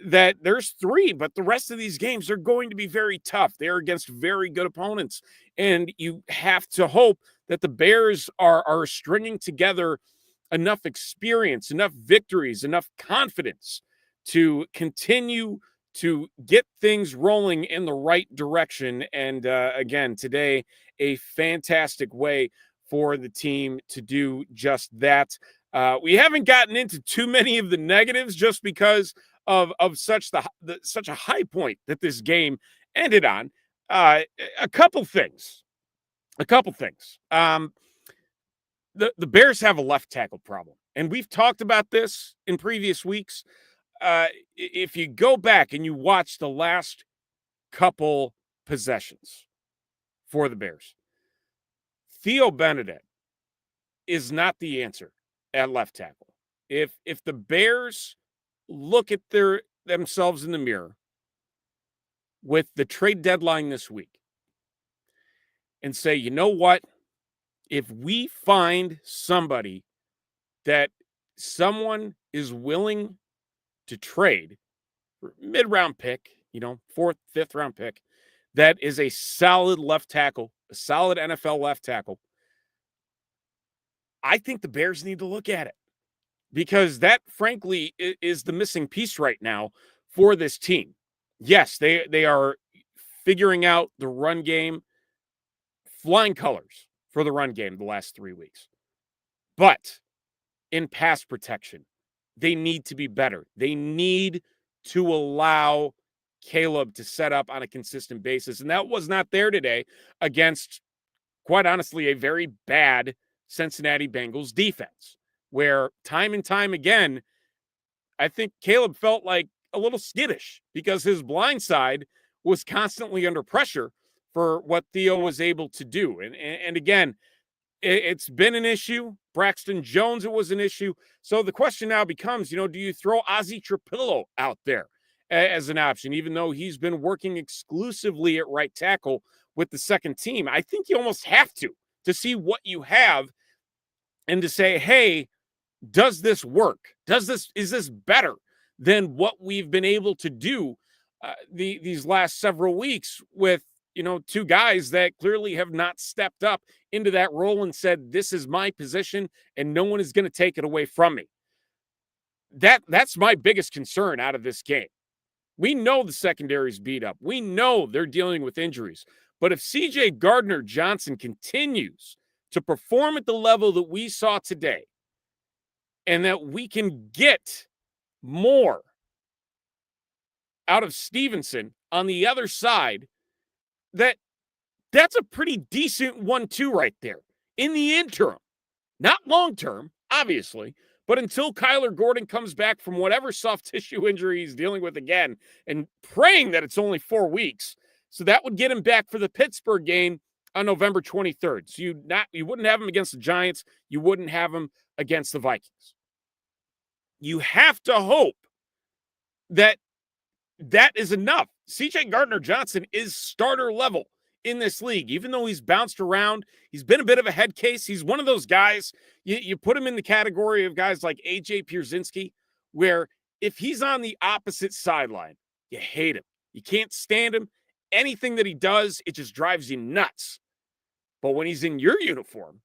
That there's 3, but the rest of these games are going to be very tough. They're against very good opponents, and you have to hope that the Bears are stringing together enough experience, enough victories, enough confidence to continue to get things rolling in the right direction. And again, today, a fantastic way for the team to do just that. We haven't gotten into too many of the negatives just because of such a high point that this game ended on. A couple things. The Bears have a left tackle problem, and we've talked about this in previous weeks. If you go back and you watch the last couple possessions, for the Bears. Theo Benedict is not the answer at left tackle. If the Bears look at themselves in the mirror with the trade deadline this week and say, you know what? If we find somebody that someone is willing to trade for mid-round pick, fourth, fifth round pick, that is a solid left tackle, a solid NFL left tackle, I think the Bears need to look at it, because that, frankly, is the missing piece right now for this team. Yes, they are figuring out the run game, flying colors for the run game the last 3 weeks. But in pass protection, they need to be better. They need to allow Caleb to set up on a consistent basis. And that was not there today against, quite honestly, a very bad Cincinnati Bengals defense, where time and time again, I think Caleb felt like a little skittish because his blind side was constantly under pressure for what Theo was able to do. And again, it's been an issue. Braxton Jones, it was an issue. So the question now becomes, do you throw Ozzie Trapillo out there as an option, even though he's been working exclusively at right tackle with the second team? I think you almost have to see what you have and to say, hey, does this work? Is this better than what we've been able to do these last several weeks with, two guys that clearly have not stepped up into that role and said, this is my position and no one is going to take it away from me. That's my biggest concern out of this game. We know the secondary's beat up. We know they're dealing with injuries. But if CJ Gardner-Johnson continues to perform at the level that we saw today, and that we can get more out of Stevenson on the other side, that's a pretty decent 1-2 right there in the interim. Not long-term, obviously, but until Kyler Gordon comes back from whatever soft tissue injury he's dealing with again, and praying that it's only 4 weeks. So that would get him back for the Pittsburgh game on November 23rd. So you wouldn't have him against the Giants. You wouldn't have him against the Vikings. You have to hope that is enough. CJ Gardner-Johnson is starter level in this league, even though he's bounced around. He's been a bit of a head case. He's one of those guys, you put him in the category of guys like A.J. Pierzynski, where if he's on the opposite sideline, you hate him. You can't stand him. Anything that he does, it just drives you nuts. But when he's in your uniform,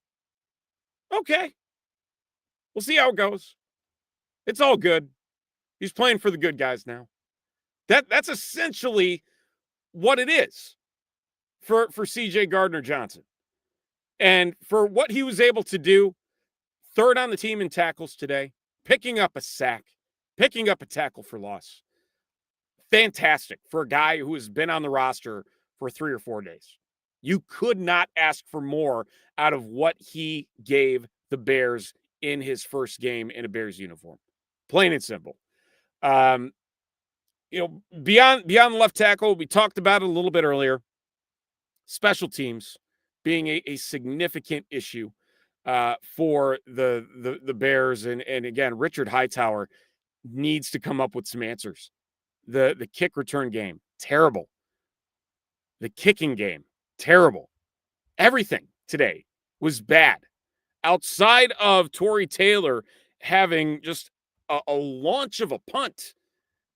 okay, we'll see how it goes. It's all good. He's playing for the good guys now. That's essentially what it is for CJ Gardner-Johnson. And for what he was able to do, third on the team in tackles today, picking up a sack, picking up a tackle for loss. Fantastic for a guy who has been on the roster for 3 or 4 days. You could not ask for more out of what he gave the Bears in his first game in a Bears uniform. Plain and simple. Beyond left tackle, we talked about it a little bit earlier. Special teams being a significant issue for the Bears. And again, Richard Hightower needs to come up with some answers. The kick return game, terrible. The kicking game, terrible. Everything today was bad. Outside of Torrey Taylor having just a launch of a punt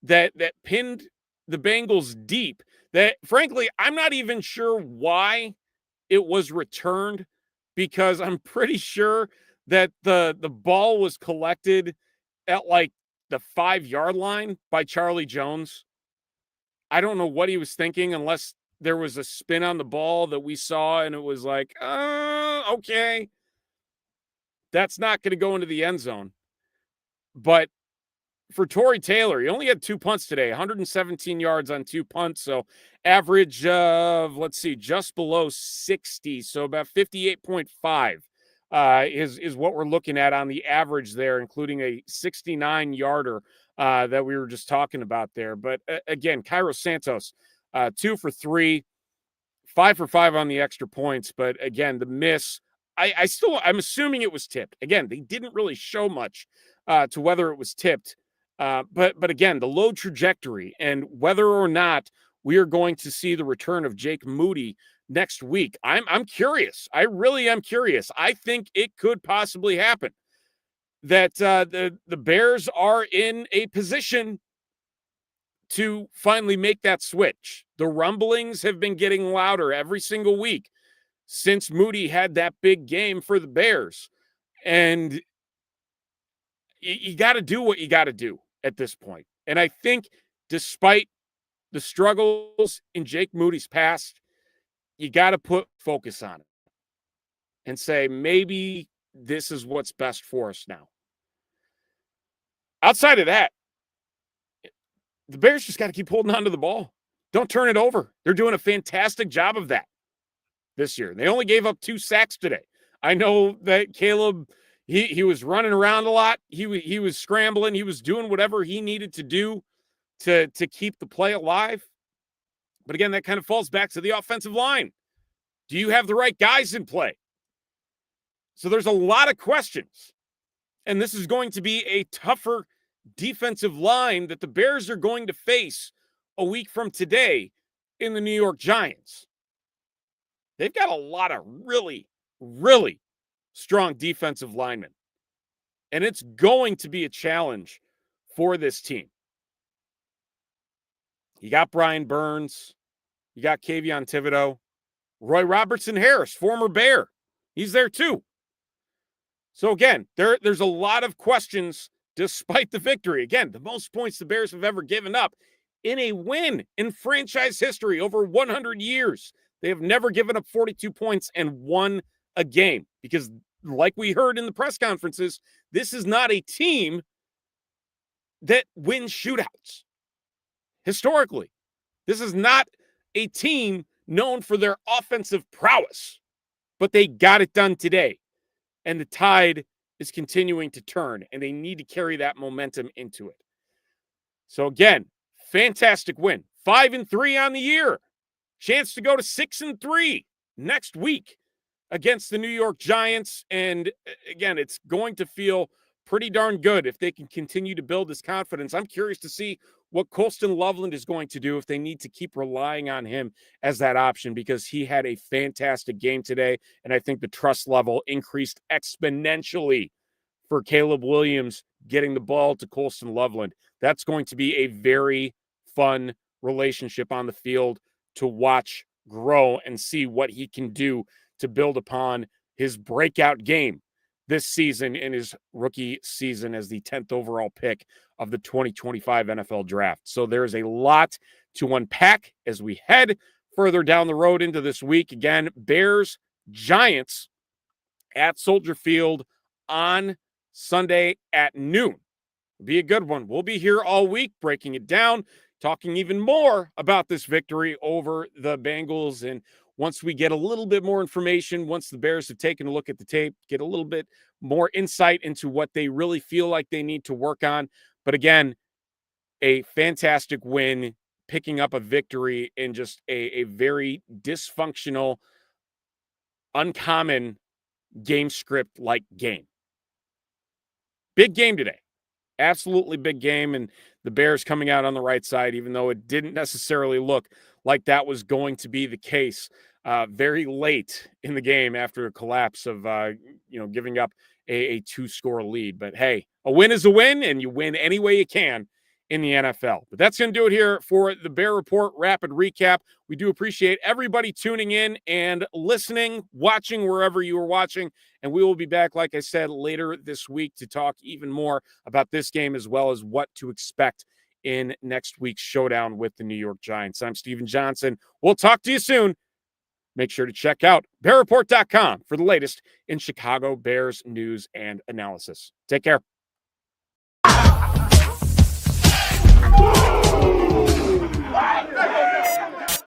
that pinned the Bengals deep, that frankly, I'm not even sure why it was returned, because I'm pretty sure that the ball was collected at like the 5-yard line by Charlie Jones. I don't know what he was thinking, unless there was a spin on the ball that we saw and it was like, okay, that's not going to go into the end zone. But for Torrey Taylor, he only had 2 punts today, 117 yards on 2 punts. So average of, just below 60. So about 58.5 is what we're looking at on the average there, including a 69-yarder that we were just talking about there. But again, Cairo Santos, 2 for 3 5 for 5 on the extra points, but again, the miss, I'm assuming it was tipped. Again, they didn't really show much to whether it was tipped. But again, the low trajectory and whether or not we are going to see the return of Jake Moody next week. I'm curious. I really am curious. I think it could possibly happen that the Bears are in a position to finally make that switch. The rumblings have been getting louder every single week since Moody had that big game for the Bears. And you got to do what you got to do at this point. And I think despite the struggles in Jake Moody's past, you got to put focus on it and say, maybe this is what's best for us now. Outside of that, the Bears just got to keep holding on to the ball. Don't turn it over. They're doing a fantastic job of that this year. They only gave up 2 sacks today. I know that Caleb, he was running around a lot. He was scrambling. He was doing whatever he needed to do to keep the play alive. But again, that kind of falls back to the offensive line. Do you have the right guys in play? So there's a lot of questions. And this is going to be a tougher defensive line that the Bears are going to face a week from today in the New York Giants. They've got a lot of really, really strong defensive linemen. And it's going to be a challenge for this team. You got Brian Burns. You got Kayvon Thibodeau. Roy Robertson-Harris, former Bear. He's there too. So again, there's a lot of questions despite the victory. Again, the most points the Bears have ever given up in a win in franchise history over 100 years. They have never given up 42 points and won a game because, like we heard in the press conferences, this is not a team that wins shootouts. Historically, this is not a team known for their offensive prowess, but they got it done today. And the tide is continuing to turn, and they need to carry that momentum into it. So again, fantastic win. 5-3 on the year. Chance to go to 6-3 next week against the New York Giants. And again, it's going to feel pretty darn good if they can continue to build this confidence. I'm curious to see what Colston Loveland is going to do if they need to keep relying on him as that option, because he had a fantastic game today. And I think the trust level increased exponentially for Caleb Williams getting the ball to Colston Loveland. That's going to be a very fun relationship on the field to watch grow and see what he can do to build upon his breakout game this season in his rookie season as the 10th overall pick of the 2025 NFL draft. So there's a lot to unpack as we head further down the road into this week. Again, Bears, Giants at Soldier Field on Sunday at noon. It'll be a good one. We'll be here all week breaking it down, talking even more about this victory over the Bengals. And once we get a little bit more information, once the Bears have taken a look at the tape, get a little bit more insight into what they really feel like they need to work on. But again, a fantastic win, picking up a victory in just a very dysfunctional, uncommon game script like game. Big game today. Absolutely big game. And the Bears coming out on the right side, even though it didn't necessarily look like that was going to be the case very late in the game after a collapse of, giving up a 2-score lead. But hey, a win is a win, and you win any way you can in the NFL. But that's going to do it here for the Bear Report Rapid Recap. We do appreciate everybody tuning in and listening, watching wherever you are watching. And we will be back, like I said, later this week to talk even more about this game as well as what to expect in next week's showdown with the New York Giants. I'm Steven Johnson. We'll talk to you soon. Make sure to check out BearReport.com for the latest in Chicago Bears news and analysis. Take care.